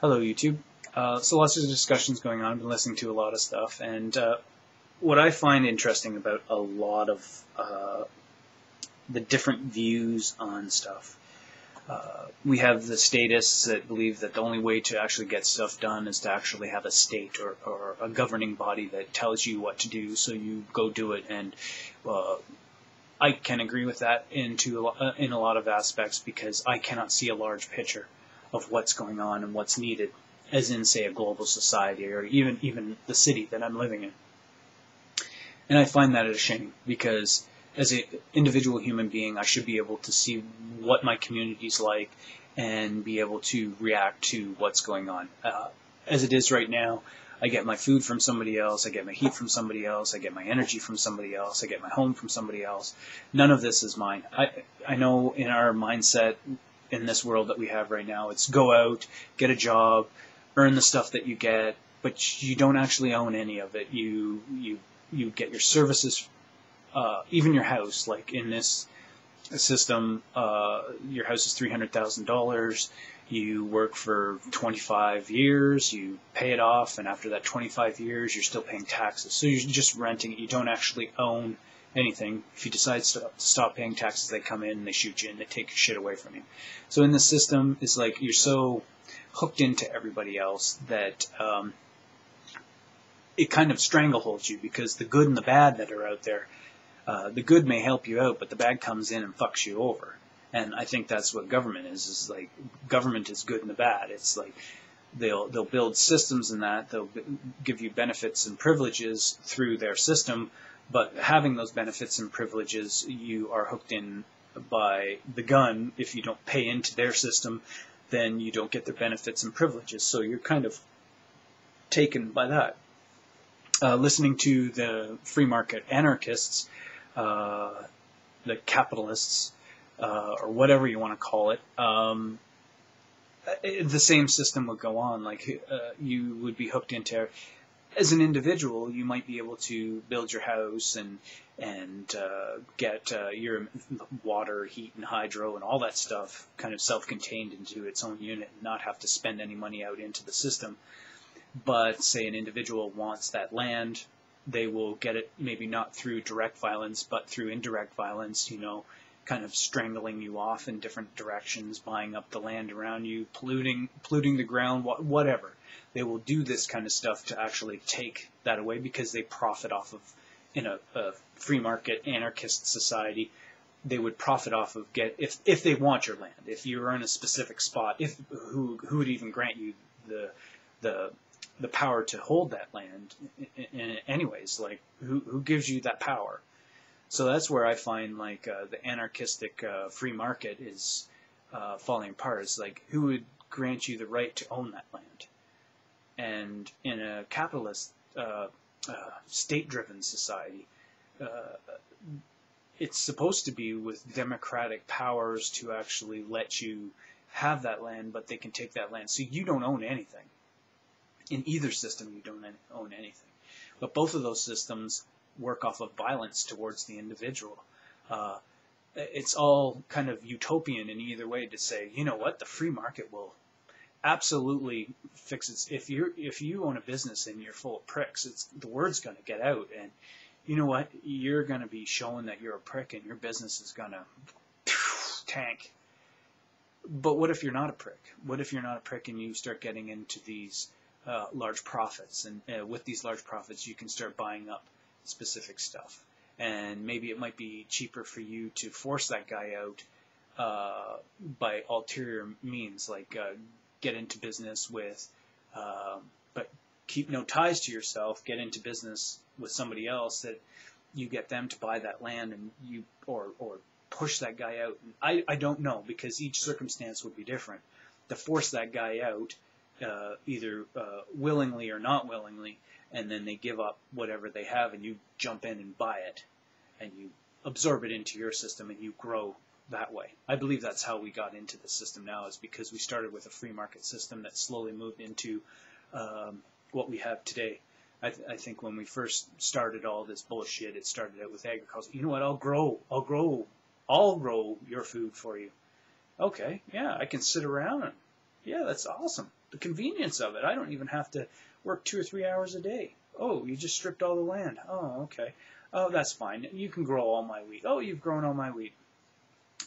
Hello, YouTube. So lots of discussions going on. I've been listening to a lot of stuff, and what I find interesting about a lot of the different views on stuff. We have the statists that believe that the only way to actually get stuff done is to actually have a state or a governing body that tells you what to do, so you go do it. And I can agree with that in a lot of aspects, because I cannot see a large picture of what's going on and what's needed, as in, say, a global society or even the city that I'm living in. And I find that a shame, because as an individual human being, I should be able to see what my community's like and be able to react to what's going on. As it is right now, I get my food from somebody else, I get my heat from somebody else, I get my energy from somebody else, I get my home from somebody else. None of this is mine. I know in our mindset in this world that we have right now, it's go out, get a job, earn the stuff that you get, but you don't actually own any of it. You get your services, even your house. Like in this system, your house is $300,000. You work for 25 years, you pay it off, and after that 25 years, you're still paying taxes. So you're just renting it. You don't actually own anything. If you decide to stop paying taxes, they come in and they shoot you and they take your shit away from you. So in this system, it's like you're so hooked into everybody else that it kind of strangleholds you, because the good and the bad that are out there, the good may help you out, but the bad comes in and fucks you over. And I think that's what government is like, government is good and the bad. It's like they'll build systems and that they'll give you benefits and privileges through their system, but having those benefits and privileges, you are hooked in by the gun. If you don't pay into their system, then you don't get their benefits and privileges. So you're kind of taken by that. Listening to the free market anarchists, the capitalists, or whatever you want to call it, the same system would go on. Like you would be hooked into, as an individual, you might be able to build your house and get your water, heat, and hydro and all that stuff kind of self-contained into its own unit, and not have to spend any money out into the system. But say an individual wants that land, they will get it maybe not through direct violence, but through indirect violence, kind of strangling you off in different directions, buying up the land around you, polluting the ground, whatever. They will do this kind of stuff to actually take that away, because they profit off of, in a free market anarchist society, they would profit off of if they want your land. If you're in a specific spot, who would even grant you the power to hold that land anyways? Like who gives you that power? So that's where I find like the anarchistic free market is falling apart. It's like, who would grant you the right to own that land? And in a capitalist state-driven society, it's supposed to be with democratic powers to actually let you have that land, but they can take that land. So you don't own anything. In either system, you don't own anything. But both of those systems work off of violence towards the individual. It's all kind of utopian in either way to say, you know what, the free market will absolutely fix it. If you own a business and you're full of pricks, the word's going to get out, and you know what, you're going to be showing that you're a prick, and your business is going to tank. But what if you're not a prick? What if you're not a prick and you start getting into these large profits, and with these large profits you can start buying up specific stuff, and maybe it might be cheaper for you to force that guy out by ulterior means, like get into business with, but keep no ties to yourself, get into business with somebody else that you get them to buy that land, and you or push that guy out. And I don't know, because each circumstance would be different. To force that guy out, either willingly or not willingly, and then they give up whatever they have, and you jump in and buy it, and you absorb it into your system, and you grow that way. I believe that's how we got into the system now, is because we started with a free market system that slowly moved into what we have today. I think when we first started all this bullshit, it started out with agriculture. You know what? I'll grow your food for you. Okay, yeah, I can sit around and, yeah, that's awesome. The convenience of it. I don't even have to work 2 or 3 hours a day. Oh, you just stripped all the land. Oh, okay. Oh, that's fine. You can grow all my wheat. Oh, you've grown all my wheat.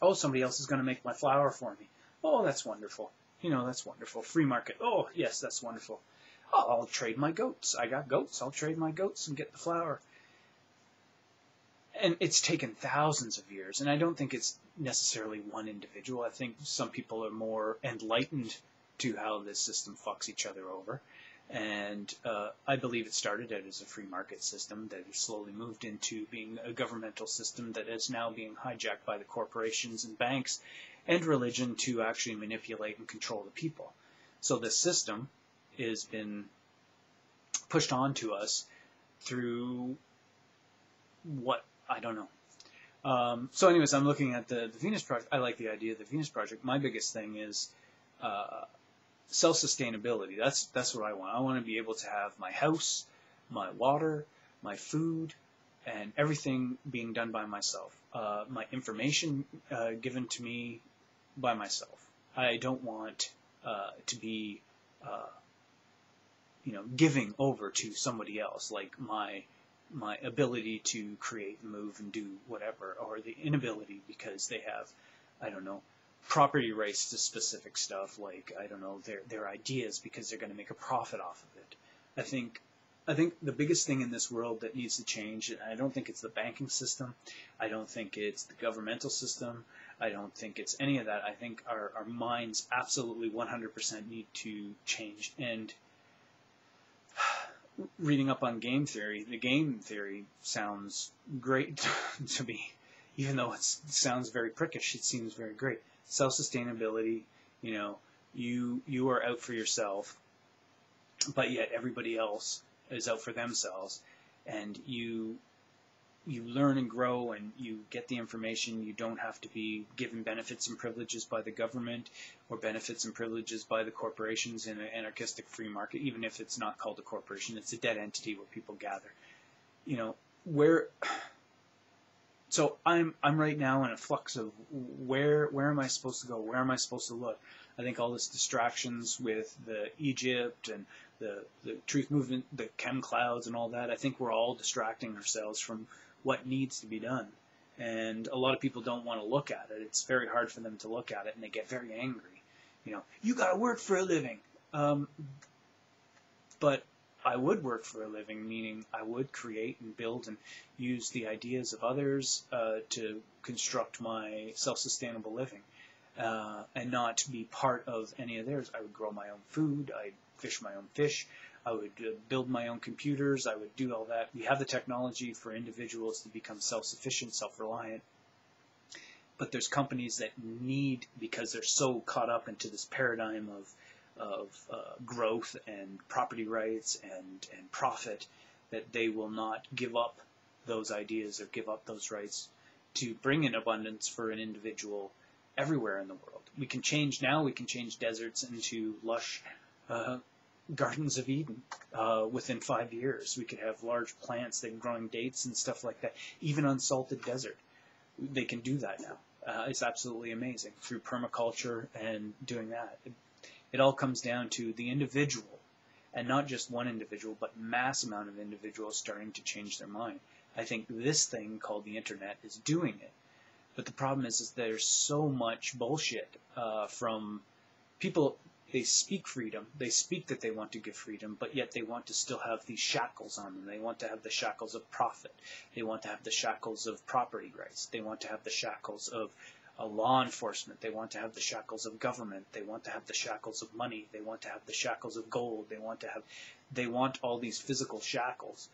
Oh, somebody else is going to make my flour for me. Oh, that's wonderful. That's wonderful. Free market. Oh, yes, that's wonderful. Oh, I'll trade my goats. I got goats. I'll trade my goats and get the flour. And it's taken thousands of years, and I don't think it's necessarily one individual. I think some people are more enlightened to how this system fucks each other over. And I believe it started out as a free market system that has slowly moved into being a governmental system that is now being hijacked by the corporations and banks and religion to actually manipulate and control the people. So this system has been pushed onto us through what, I don't know. So anyways, I'm looking at the Venus Project. I like the idea of the Venus Project. My biggest thing is self-sustainability. That's what I want. I want to be able to have my house, my water, my food, and everything being done by myself. My information given to me by myself. I don't want to be, giving over to somebody else, like my ability to create and move and do whatever, or the inability because they have, I don't know, property rights to specific stuff, like, I don't know, their ideas because they're going to make a profit off of it. I think the biggest thing in this world that needs to change, and I don't think it's the banking system, I don't think it's the governmental system, I don't think it's any of that. I think our minds absolutely 100% need to change. And reading up on game theory, the game theory sounds great to me, even though it sounds very prickish, it seems very great. Self-sustainability, you are out for yourself, but yet everybody else is out for themselves, and you learn and grow and you get the information. You don't have to be given benefits and privileges by the government or benefits and privileges by the corporations in an anarchistic free market, even if it's not called a corporation. It's a dead entity where people gather. So I'm right now in a flux of where am I supposed to go? Where am I supposed to look? I think all this distractions with the Egypt and the truth movement, the chem clouds and all that, I think we're all distracting ourselves from what needs to be done. And a lot of people don't want to look at it. It's very hard for them to look at it, and they get very angry. You got to work for a living. But I would work for a living, meaning I would create and build and use the ideas of others to construct my self-sustainable living and not be part of any of theirs. I would grow my own food. I'd fish my own fish. I would build my own computers. I would do all that. We have the technology for individuals to become self-sufficient, self-reliant. But there's companies that need, because they're so caught up into this paradigm of growth and property rights and profit, that they will not give up those ideas or give up those rights to bring in abundance for an individual everywhere in the world. We can change deserts into lush gardens of Eden within 5 years. We could have large plants that are growing dates and stuff like that, even unsalted desert. They can do that now. It's absolutely amazing through permaculture and doing that. It all comes down to the individual, and not just one individual, but mass amount of individuals starting to change their mind. I think this thing called the internet is doing it. But the problem is there's so much bullshit from people. They speak freedom. They speak that they want to give freedom, but yet they want to still have these shackles on them. They want to have the shackles of profit. They want to have the shackles of property rights. They want to have the shackles of law enforcement. They want to have the shackles of government. They want to have the shackles of money. They want to have the shackles of gold. They want all these physical shackles.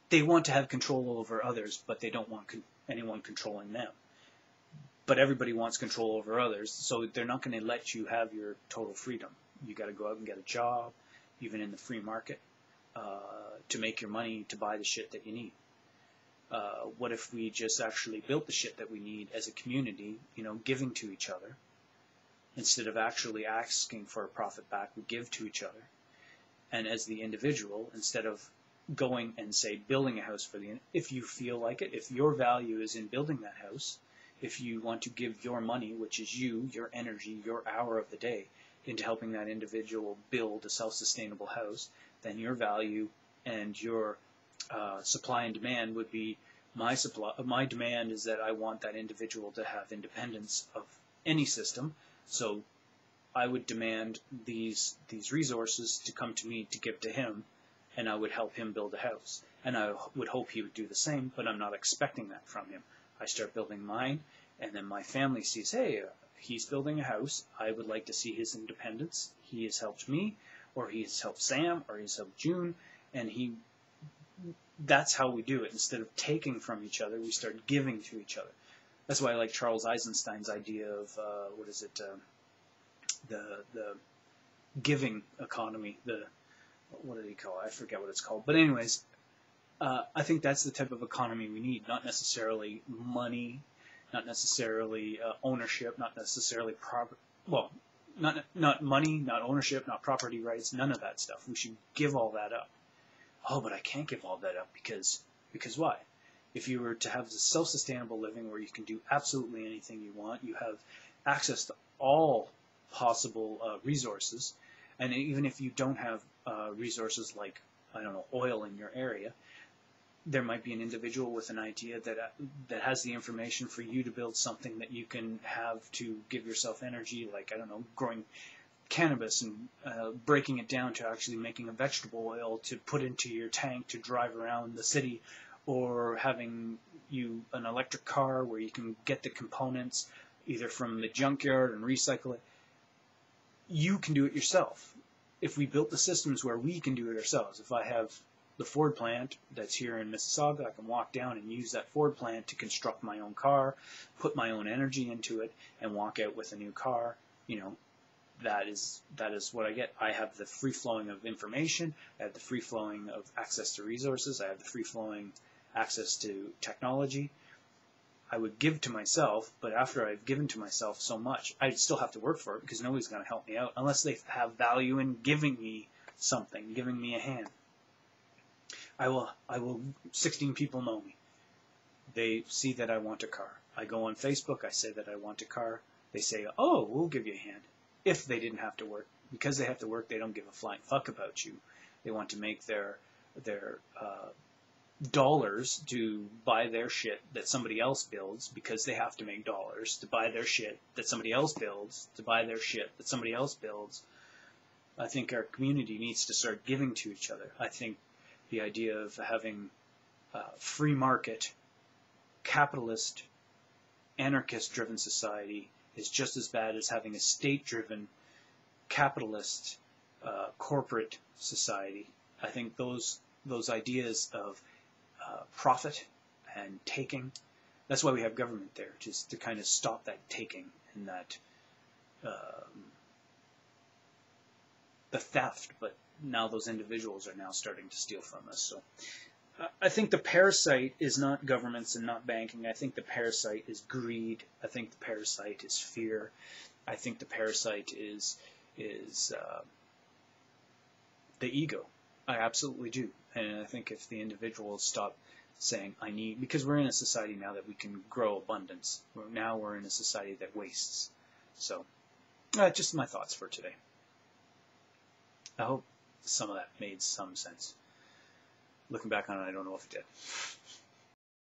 They want to have control over others, but they don't want anyone controlling them. But everybody wants control over others, so they're not going to let you have your total freedom. You got to go out and get a job, even in the free market, to make your money to buy the shit that you need. What if we just actually built the shit that we need as a community, giving to each other, instead of actually asking for a profit back, we give to each other. And as the individual, instead of going and, say, building a house if you feel like it, if your value is in building that house, If you want to give your money, which is you, your energy, your hour of the day, into helping that individual build a self-sustainable house, then your value and your supply and demand would be my demand is that I want that individual to have independence of any system. So I would demand these resources to come to me to give to him, and I would help him build a house. And I would hope he would do the same, but I'm not expecting that from him. I start building mine, and then my family sees, hey, he's building a house. I would like to see his independence. He has helped me, or he has helped Sam, or he's helped June, and that's how we do it. Instead of taking from each other, we start giving to each other. That's why I like Charles Eisenstein's idea of, the giving economy, what did he call it? I forget what it's called. But anyways, I think that's the type of economy we need, not necessarily money, not necessarily ownership, not necessarily not money, not ownership, not property rights, none of that stuff. We should give all that up. Oh, but I can't give all that up because why? If you were to have a self-sustainable living where you can do absolutely anything you want, you have access to all possible resources, and even if you don't have resources like, I don't know, oil in your area, there might be an individual with an idea that has the information for you to build something that you can have to give yourself energy, like, I don't know, growing cannabis and breaking it down to actually making a vegetable oil to put into your tank to drive around the city, or having an electric car where you can get the components either from the junkyard and recycle it. You can do it yourself. If we built the systems where we can do it ourselves, if I have the Ford plant that's here in Mississauga, I can walk down and use that Ford plant to construct my own car, put my own energy into it, and walk out with a new car. That is what I get. I have the free flowing of information. I have the free flowing of access to resources. I have the free flowing access to technology. I would give to myself, but after I've given to myself so much, I still have to work for it because nobody's going to help me out unless they have value in giving me something, giving me a hand. I will 16 people know me. They see that I want a car. I go on Facebook, I say that I want a car. They say, oh, we'll give you a hand. If they didn't have to work. Because they have to work, they don't give a flying fuck about you. They want to make their dollars to buy their shit that somebody else builds because they have to make dollars to buy their shit that somebody else builds, to buy their shit that somebody else builds. I think our community needs to start giving to each other. I think the idea of having free market, capitalist, anarchist-driven society is just as bad as having a state-driven, capitalist, corporate society. I think those ideas of profit and taking, that's why we have government there, just to kind of stop that taking and that the theft, but now those individuals are now starting to steal from us. So I think the parasite is not governments and not banking. I think the parasite is greed. I think the parasite is fear. I think the parasite is the ego. I absolutely do. And I think if the individuals stop saying, I need, because we're in a society now that we can grow abundance. Now we're in a society that wastes. So, just my thoughts for today. I hope some of that made some sense. Looking back on it, I don't know if it did.